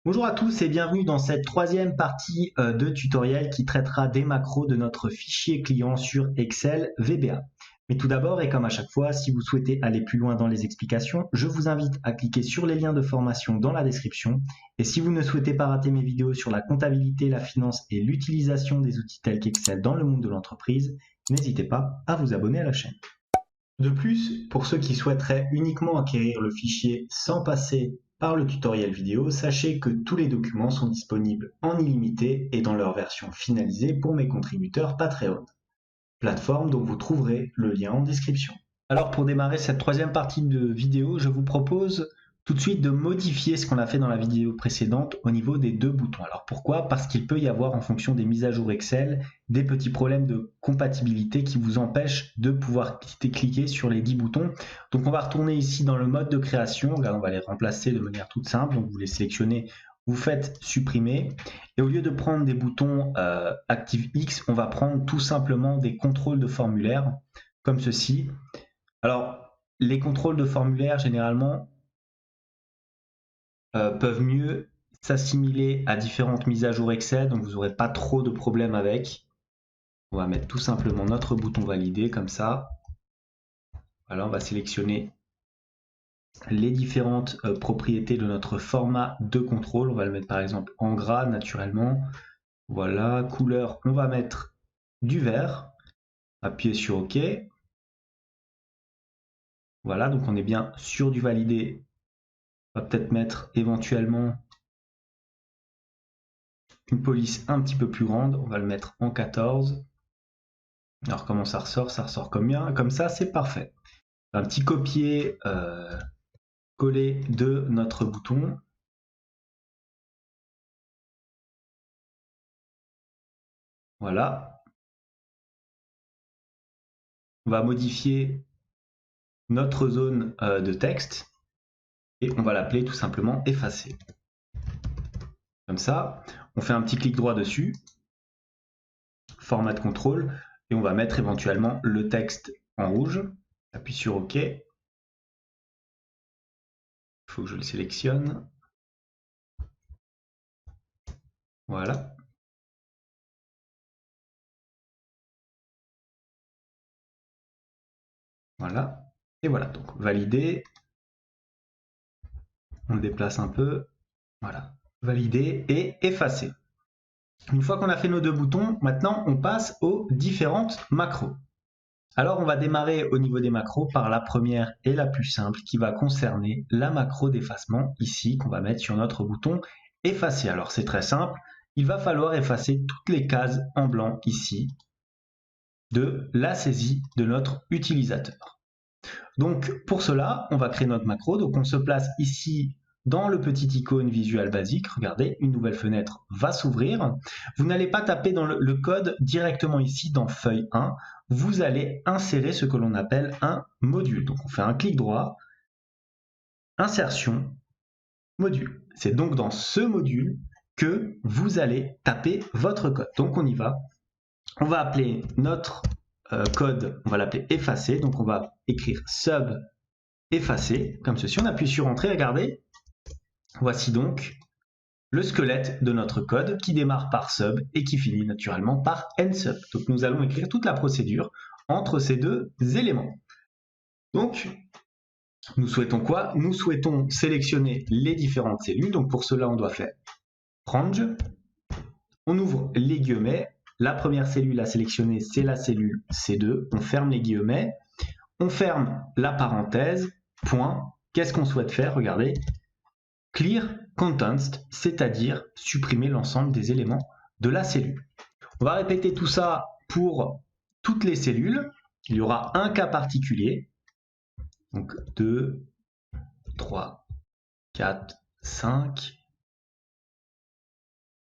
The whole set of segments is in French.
Bonjour à tous et bienvenue dans cette troisième partie de tutoriel qui traitera des macros de notre fichier client sur Excel VBA. Mais tout d'abord, et comme à chaque fois, si vous souhaitez aller plus loin dans les explications, je vous invite à cliquer sur les liens de formation dans la description. Et si vous ne souhaitez pas rater mes vidéos sur la comptabilité, la finance et l'utilisation des outils tels qu'Excel dans le monde de l'entreprise, n'hésitez pas à vous abonner à la chaîne. De plus, pour ceux qui souhaiteraient uniquement acquérir le fichier sans passer par le tutoriel vidéo, sachez que tous les documents sont disponibles en illimité et dans leur version finalisée pour mes contributeurs Patreon, plateforme dont vous trouverez le lien en description. Alors pour démarrer cette troisième partie de vidéo, je vous propose tout de suite de modifier ce qu'on a fait dans la vidéo précédente au niveau des deux boutons. Alors pourquoi? Parce qu'il peut y avoir en fonction des mises à jour Excel des petits problèmes de compatibilité qui vous empêchent de pouvoir cliquer sur les 10 boutons. Donc on va retourner ici dans le mode de création. Là on va les remplacer de manière toute simple. Donc vous les sélectionnez, vous faites supprimer et au lieu de prendre des boutons ActiveX, on va prendre tout simplement des contrôles de formulaire comme ceci. Alors les contrôles de formulaire généralement peuvent mieux s'assimiler à différentes mises à jour Excel, donc vous n'aurez pas trop de problèmes avec. On va mettre tout simplement notre bouton valider comme ça. Voilà, on va sélectionner les différentes propriétés de notre format de contrôle. On va le mettre par exemple en gras naturellement. Voilà, couleur, on va mettre du vert. Appuyez sur OK. Voilà, donc on est bien sur du validé. On va peut-être mettre éventuellement une police un petit peu plus grande. On va le mettre en 14. Alors comment ça ressort? Ça ressort comme ça, c'est parfait. Un petit copier coller de notre bouton. Voilà. On va modifier notre zone de texte et on va l'appeler tout simplement effacer. Comme ça, on fait un petit clic droit dessus, format de contrôle, et on va mettre éventuellement le texte en rouge. Appuie sur OK. Il faut que je le sélectionne. Voilà. Voilà. Et voilà, donc validé. On le déplace un peu. Voilà. Validé et effacé. Une fois qu'on a fait nos deux boutons, maintenant on passe aux différentes macros. Alors on va démarrer au niveau des macros par la première et la plus simple qui va concerner la macro d'effacement ici qu'on va mettre sur notre bouton effacer. Alors c'est très simple, il va falloir effacer toutes les cases en blanc ici de la saisie de notre utilisateur. Donc pour cela, on va créer notre macro, donc on se place ici dans le petit icône visual basique. Regardez, une nouvelle fenêtre va s'ouvrir. Vous n'allez pas taper dans le code directement ici dans feuille 1. Vous allez insérer ce que l'on appelle un module. Donc on fait un clic droit, insertion, module. C'est donc dans ce module que vous allez taper votre code. Donc on y va. On va appeler notre code, on va l'appeler effacer. Donc on va écrire sub effacer, comme ceci. On appuie sur entrée, regardez. Voici donc le squelette de notre code qui démarre par sub et qui finit naturellement par nsub. Donc nous allons écrire toute la procédure entre ces deux éléments. Donc nous souhaitons quoi? Nous souhaitons sélectionner les différentes cellules. Donc pour cela on doit faire range. On ouvre les guillemets. La première cellule à sélectionner c'est la cellule C2. On ferme les guillemets. On ferme la parenthèse. Point. Qu'est-ce qu'on souhaite faire? Regardez. Clear contents, c'est-à-dire supprimer l'ensemble des éléments de la cellule. On va répéter tout ça pour toutes les cellules. Il y aura un cas particulier. Donc 2, 3, 4, 5.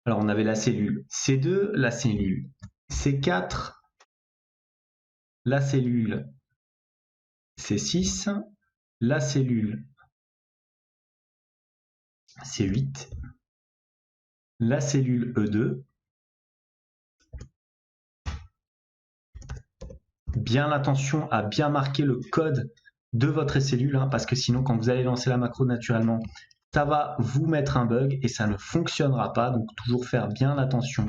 Alors on avait la cellule C2, la cellule C4, la cellule C6, la cellule C8, la cellule E2, bien attention à bien marquer le code de votre cellule, parce que sinon quand vous allez lancer la macro naturellement, ça va vous mettre un bug et ça ne fonctionnera pas. Donc toujours faire bien attention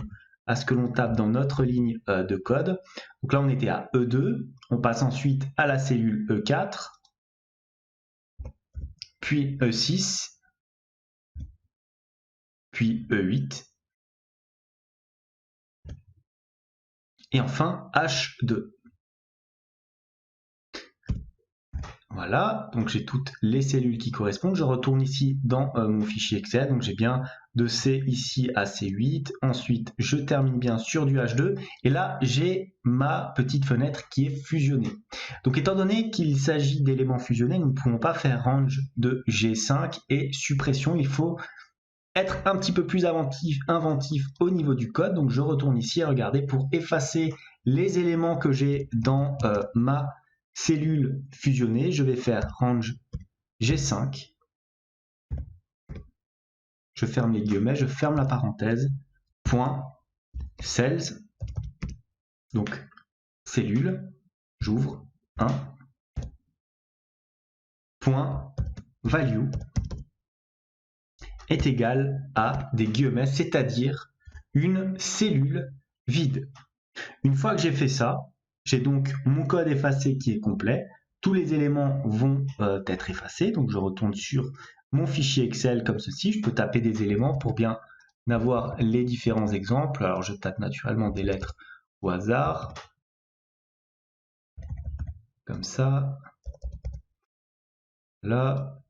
à ce que l'on tape dans notre ligne de code. Donc là on était à E2, on passe ensuite à la cellule E4, puis E6, puis E8, et enfin H2. Voilà, donc j'ai toutes les cellules qui correspondent. Je retourne ici dans mon fichier Excel, donc j'ai bien de C ici à C8. Ensuite, je termine bien sur du H2. Et là, j'ai ma petite fenêtre qui est fusionnée. Donc étant donné qu'il s'agit d'éléments fusionnés, nous ne pouvons pas faire range de G5 et suppression. Il faut être un petit peu plus inventif au niveau du code. Donc je retourne ici et regardez, pour effacer les éléments que j'ai dans ma cellule fusionnée, je vais faire range G5. Je ferme les guillemets, je ferme la parenthèse, point cells, donc cellule, j'ouvre 1, point value est égal à des guillemets, c'est-à-dire une cellule vide. Une fois que j'ai fait ça, j'ai donc mon code effacé qui est complet. Tous les éléments vont être effacés. Donc je retourne sur mon fichier Excel comme ceci. Je peux taper des éléments pour bien avoir les différents exemples. Alors je tape naturellement des lettres au hasard. Comme ça. Là.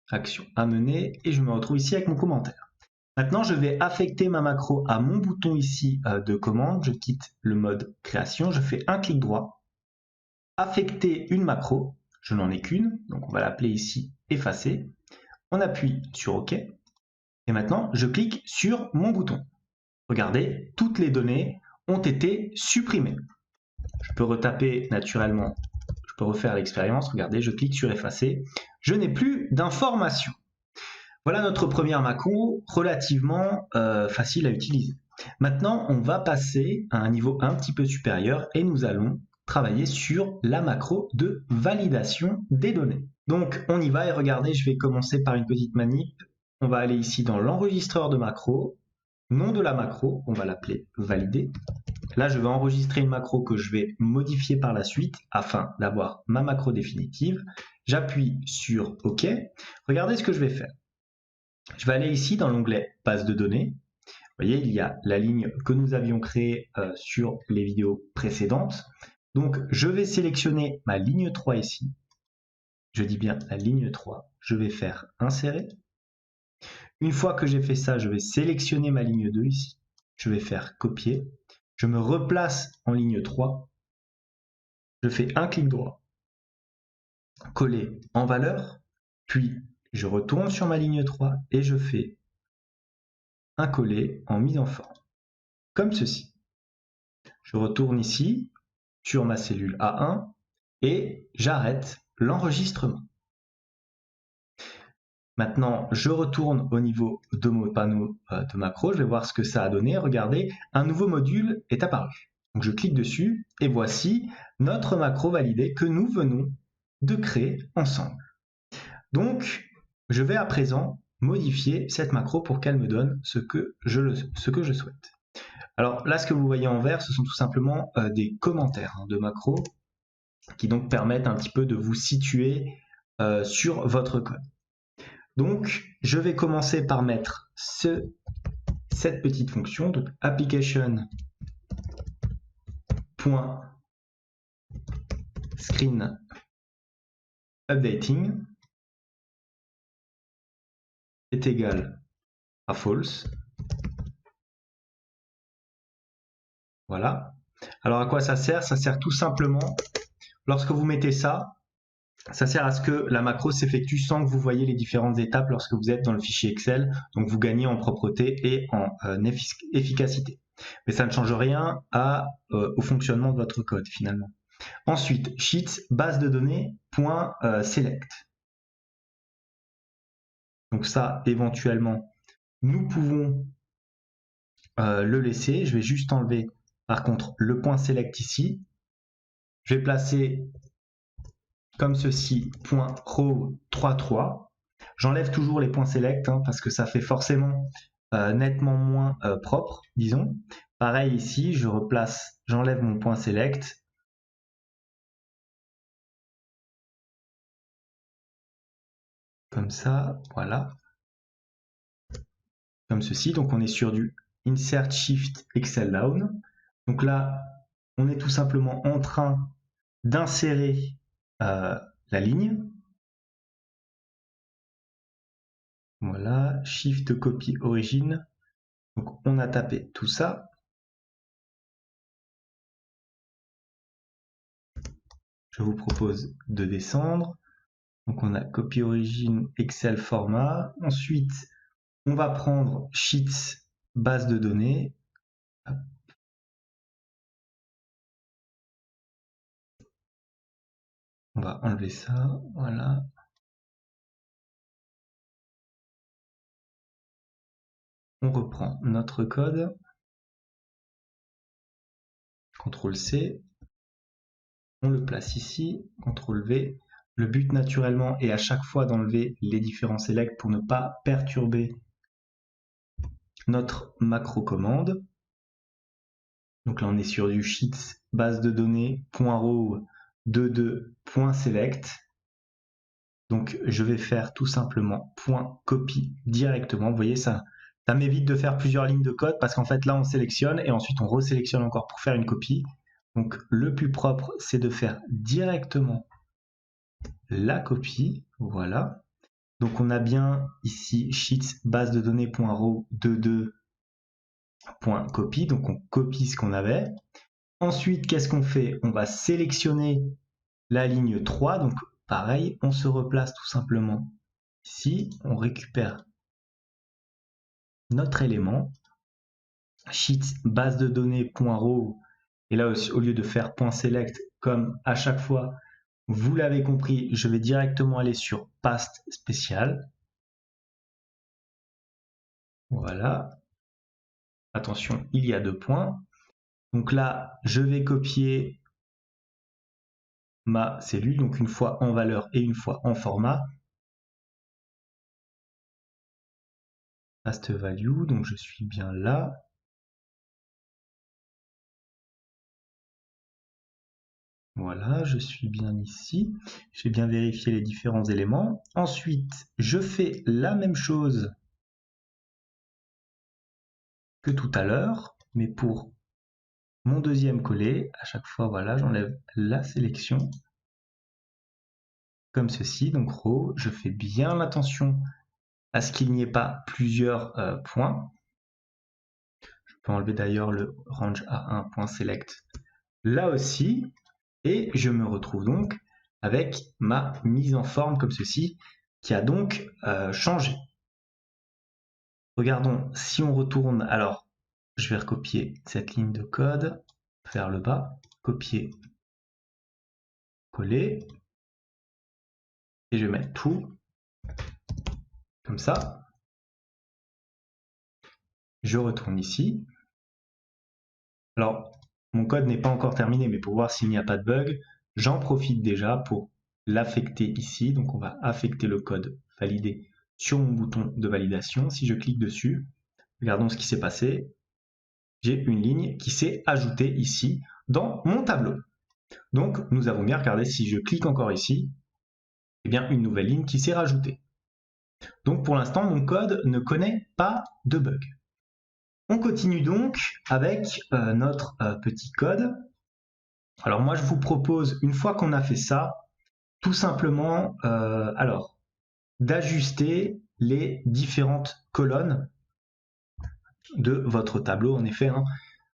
Action à mener. Et je me retrouve ici avec mon commentaire. Maintenant, je vais affecter ma macro à mon bouton ici de commande. Je quitte le mode création. Je fais un clic droit. Affecter une macro. Je n'en ai qu'une. Donc, on va l'appeler ici effacer. On appuie sur OK. Et maintenant, je clique sur mon bouton. Regardez, toutes les données ont été supprimées. Je peux retaper naturellement. Je peux refaire l'expérience. Regardez, je clique sur effacer. Je n'ai plus d'informations. Voilà notre première macro relativement facile à utiliser. Maintenant, on va passer à un niveau un petit peu supérieur et nous allons travailler sur la macro de validation des données. Donc, on y va et regardez, je vais commencer par une petite manip. On va aller ici dans l'enregistreur de macro, nom de la macro, on va l'appeler valider. Là, je vais enregistrer une macro que je vais modifier par la suite afin d'avoir ma macro définitive. J'appuie sur OK. Regardez ce que je vais faire. Je vais aller ici dans l'onglet base de données. Vous voyez, il y a la ligne que nous avions créée sur les vidéos précédentes. Donc, je vais sélectionner ma ligne 3 ici. Je dis bien la ligne 3. Je vais faire insérer. Une fois que j'ai fait ça, je vais sélectionner ma ligne 2 ici. Je vais faire copier. Je me replace en ligne 3. Je fais un clic droit. Coller en valeur. Puis, je retourne sur ma ligne 3 et je fais un coller en mise en forme, comme ceci. Je retourne ici sur ma cellule A1 et j'arrête l'enregistrement. Maintenant, je retourne au niveau de mon panneau de macro, je vais voir ce que ça a donné. Regardez, un nouveau module est apparu. Donc je clique dessus et voici notre macro validée que nous venons de créer ensemble. Donc, je vais à présent modifier cette macro pour qu'elle me donne ce que je souhaite. Alors là, ce que vous voyez en vert, ce sont tout simplement des commentaires de macro qui donc permettent un petit peu de vous situer sur votre code. Donc, je vais commencer par mettre cette petite fonction, donc application.screen updating est égal à false. Voilà. Alors, à quoi ça sert? Ça sert tout simplement, lorsque vous mettez ça, ça sert à ce que la macro s'effectue sans que vous voyez les différentes étapes lorsque vous êtes dans le fichier Excel. Donc, vous gagnez en propreté et en efficacité. Mais ça ne change rien au fonctionnement de votre code, finalement. Ensuite, sheets, base de données, .select. Donc ça, éventuellement, nous pouvons le laisser. Je vais juste enlever, par contre, le point select ici. Je vais placer comme ceci, point row 3. J'enlève toujours les points select hein, parce que ça fait forcément nettement moins propre, disons. Pareil ici, je replace, j'enlève mon point select. Comme ça, voilà. Comme ceci, donc on est sur du Insert Shift Excel Down. Donc là, on est tout simplement en train d'insérer la ligne. Voilà, Shift Copy Origine. Donc on a tapé tout ça. Je vous propose de descendre. Donc on a Copy Origine Excel Format. Ensuite, on va prendre Sheets base de données. On va enlever ça, voilà. On reprend notre code. CTRL-C. On le place ici, CTRL-V. Le but naturellement est à chaque fois d'enlever les différents selects pour ne pas perturber notre macro commande. Donc là on est sur du sheets base de données .row 22.select. Donc je vais faire tout simplement .copy directement. Vous voyez ça m'évite de faire plusieurs lignes de code parce qu'en fait là on sélectionne et ensuite on resélectionne encore pour faire une copie. Donc le plus propre c'est de faire directement la copie, voilà. Donc on a bien ici sheets base de données .row 22.copy, donc on copie ce qu'on avait. Ensuite, qu'est-ce qu'on fait? On va sélectionner la ligne 3, donc pareil, on se replace tout simplement ici, on récupère notre élément, sheets base de données .row, et là aussi, au lieu de faire .select comme à chaque fois, vous l'avez compris, je vais directement aller sur past spécial. Voilà. Attention, il y a 2 points. Donc là, je vais copier ma cellule, donc une fois en valeur et une fois en format. Past value, donc je suis bien là. Voilà, je suis bien ici. J'ai bien vérifié les différents éléments. Ensuite, je fais la même chose que tout à l'heure, mais pour mon deuxième collé, à chaque fois, voilà, j'enlève la sélection comme ceci. Donc row, je fais bien attention à ce qu'il n'y ait pas plusieurs points. Je peux enlever d'ailleurs le range A1.select là aussi. Et je me retrouve donc avec ma mise en forme comme ceci, qui a donc changé. Regardons, si on retourne, alors je vais recopier cette ligne de code vers le bas, copier, coller, et je vais mettre tout comme ça. Je retourne ici. Alors, mon code n'est pas encore terminé, mais pour voir s'il n'y a pas de bug, j'en profite déjà pour l'affecter ici. Donc on va affecter le code validé sur mon bouton de validation. Si je clique dessus, regardons ce qui s'est passé. J'ai une ligne qui s'est ajoutée ici dans mon tableau. Donc nous avons bien regardé, si je clique encore ici, eh bien une nouvelle ligne qui s'est rajoutée. Donc pour l'instant, mon code ne connaît pas de bug. On continue donc avec notre petit code. Alors moi je vous propose, une fois qu'on a fait ça, tout simplement d'ajuster les différentes colonnes de votre tableau. En effet, hein,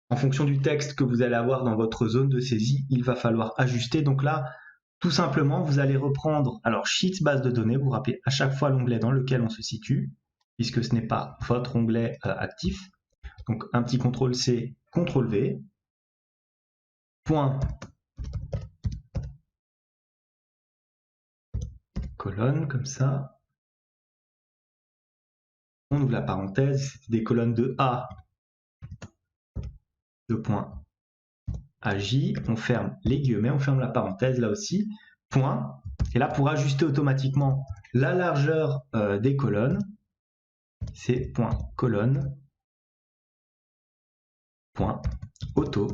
en fonction du texte que vous allez avoir dans votre zone de saisie, il va falloir ajuster. Donc là, tout simplement, vous allez reprendre, alors Sheets base de données, vous vous rappelez à chaque fois l'onglet dans lequel on se situe, puisque ce n'est pas votre onglet actif. Donc un petit CTRL-C, CTRL-V, point, colonne, comme ça. On ouvre la parenthèse, c'est des colonnes de A, de point à J, on ferme les guillemets, on ferme la parenthèse là aussi. point. Et là, pour ajuster automatiquement la largeur des colonnes, c'est point colonne, point auto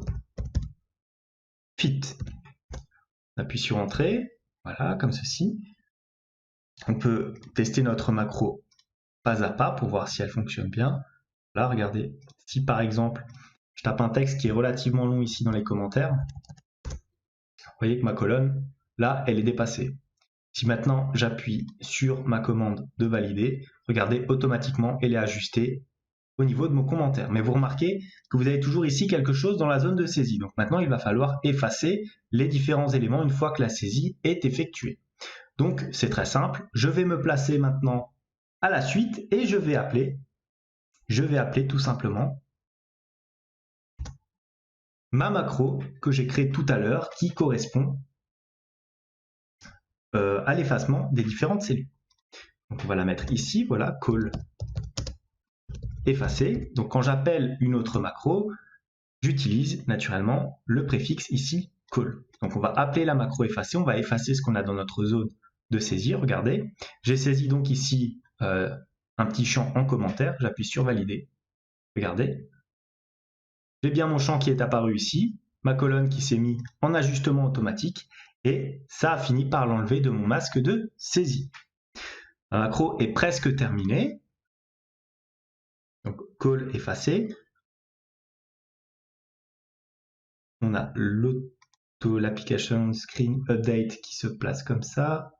fit. On appuie sur Entrée, voilà, comme ceci. On peut tester notre macro pas à pas pour voir si elle fonctionne bien. Là, regardez, si par exemple, je tape un texte qui est relativement long ici dans les commentaires, vous voyez que ma colonne, là, elle est dépassée. Si maintenant j'appuie sur ma commande de valider, regardez, automatiquement, elle est ajustée au niveau de mon commentaire. Mais vous remarquez que vous avez toujours ici quelque chose dans la zone de saisie. Donc maintenant, il va falloir effacer les différents éléments une fois que la saisie est effectuée. Donc c'est très simple, je vais me placer maintenant à la suite et je vais appeler tout simplement ma macro que j'ai créée tout à l'heure qui correspond à l'effacement des différentes cellules. Donc on va la mettre ici, voilà, call effacer. Donc quand j'appelle une autre macro, j'utilise naturellement le préfixe ici call. Donc on va appeler la macro effacer, on va effacer ce qu'on a dans notre zone de saisie. Regardez, j'ai saisi donc ici un petit champ en commentaire, j'appuie sur valider. Regardez, j'ai bien mon champ qui est apparu ici, ma colonne qui s'est mise en ajustement automatique et ça a fini par l'enlever de mon masque de saisie. La macro est presque terminée. Donc call effacé. On a l'application screen update qui se place comme ça.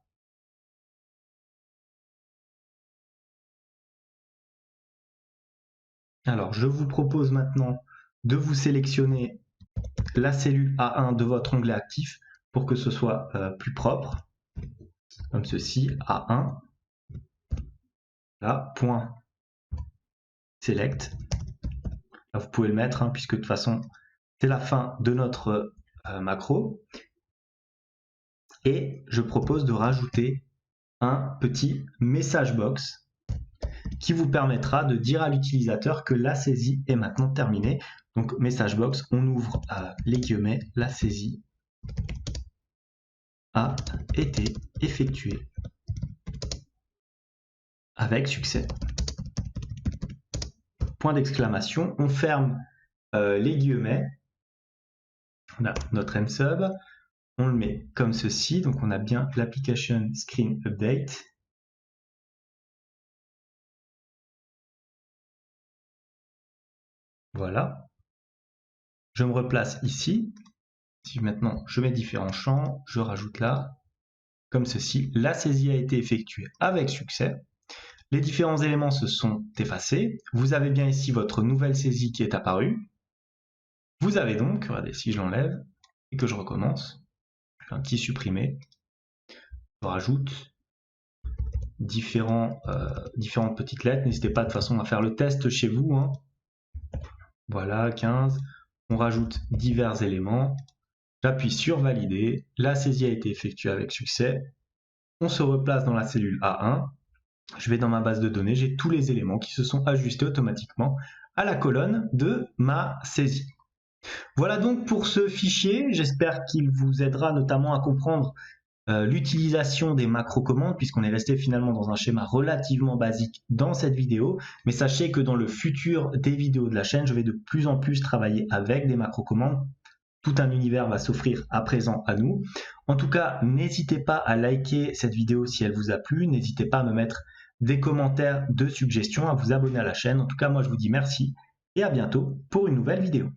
Alors je vous propose maintenant de vous sélectionner la cellule A1 de votre onglet actif pour que ce soit plus propre. Comme ceci, A1. Là, point select. Là, vous pouvez le mettre, hein, puisque de toute façon, c'est la fin de notre macro. Et je propose de rajouter un petit message box qui vous permettra de dire à l'utilisateur que la saisie est maintenant terminée. Donc, message box, on ouvre les guillemets, la saisie a été effectuée avec succès. Point d'exclamation, on ferme les guillemets, on a notre msub, on le met comme ceci, donc on a bien l'application screen update. Voilà. Je me replace ici. Si maintenant je mets différents champs, je rajoute là, comme ceci, la saisie a été effectuée avec succès. Les différents éléments se sont effacés. Vous avez bien ici votre nouvelle saisie qui est apparue. Vous avez donc, regardez, si je l'enlève et que je recommence, je fais un petit supprimer, je rajoute différentes petites lettres. N'hésitez pas de toute façon à faire le test chez vous, hein. Voilà, 15. On rajoute divers éléments. J'appuie sur valider. La saisie a été effectuée avec succès. On se replace dans la cellule A1. Je vais dans ma base de données. J'ai tous les éléments qui se sont ajustés automatiquement à la colonne de ma saisie. Voilà donc pour ce fichier. J'espère qu'il vous aidera notamment à comprendre l'utilisation des macro-commandes, puisqu'on est resté finalement dans un schéma relativement basique dans cette vidéo, mais sachez que dans le futur des vidéos de la chaîne, je vais de plus en plus travailler avec des macro-commandes. Tout un univers va s'offrir à présent à nous. En tout cas, n'hésitez pas à liker cette vidéo si elle vous a plu, n'hésitez pas à me mettre des commentaires de suggestions, à vous abonner à la chaîne. En tout cas, moi je vous dis merci et à bientôt pour une nouvelle vidéo.